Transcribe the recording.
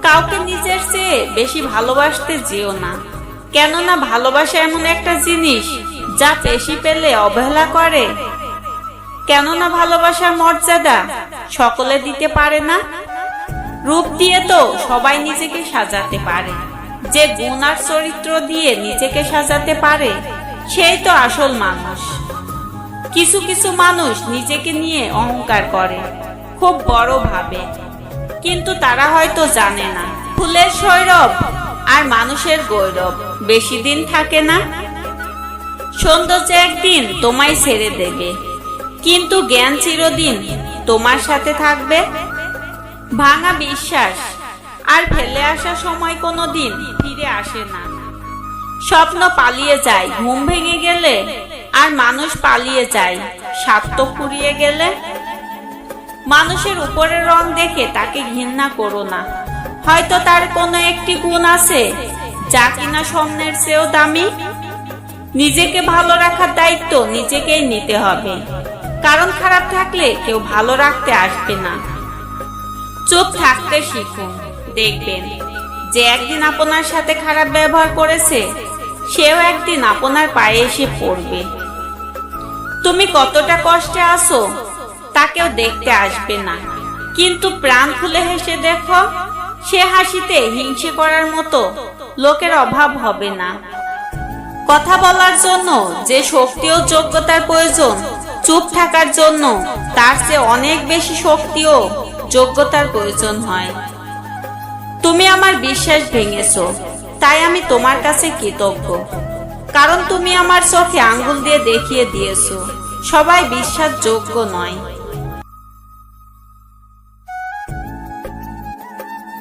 কাউকে নিজের চেয়ে বেশি ভালোবাসতে যেও না, কেননা ভালোবাসা এমন একটা জিনিস যা বেশি পেলে অবহেলা করে। কেননা ভালোবাসার মর্যাদা সকলে দিতে পারে না। রূপ দিয়ে তো সবাই নিজেকে সাজাতে পারে, যে গুণ আর চরিত্র দিয়ে নিজেকে সাজাতে পারে সেই তো আসল মানুষ। কিছু কিছু মানুষ নিজেকে নিয়ে অহংকার করে, খুব বড় ভাবে, কিন্তু তারা হয়তো জানে না ফুলের সৌরভ আর মানুষের গৌরব বেশি দিন থাকে না। সৌন্দর্য একদিন তোমায় ছেড়ে দেবে, কিন্তু জ্ঞান চিরদিন তোমার সাথে থাকবে। ভাঙা বিশ্বাস আর ফেলে আসা সময় কোনোদিন ফিরে আসে না। স্বপ্ন পালিয়ে যায় ঘুম ভেঙে গেলে, আর মানুষ পালিয়ে যায় স্বার্থ ফুরিয়ে গেলে। মানুষের উপরের রং দেখে তাকে ঘৃণা করো না, হয়তো তার কোনো একটি গুণ আছে যা কিনা স্বর্ণের চেয়েও দামি। নিজেকে ভালো রাখার দায়িত্ব নিজেকেই নিতে হবে, কারণ খারাপ থাকলে কেউ ভালো রাখতে আসবে না। চুপ থাকতে শিখুন, দেখবেন যে একদিন আপনার সাথে খারাপ ব্যবহার করেছে সেও একদিন আপনার পায়ে এসে পড়বে। তুমি কতটা কষ্টে আছো তা কেউ দেখতে আসবে না, কিন্তু প্রাণ খুলে হেসে দেখো, সে হাসিতে হিংসে করার মতো লোকের অভাব হবে না। কথা বলার জন্য যে শক্তি ও যোগ্যতার প্রয়োজন, চুপ থাকার জন্য তার চেয়ে অনেক বেশি শক্তি ও যোগ্যতার প্রয়োজন হয়। তুমি আমার বিশ্বাস ভেঙেছো, তাই আমি তোমার কাছে কৃতজ্ঞ, কারণ তুমি আমার চোখে আঙ্গুল দিয়ে দেখিয়ে দিয়েছো সবাই বিশ্বাসযোগ্য নয়।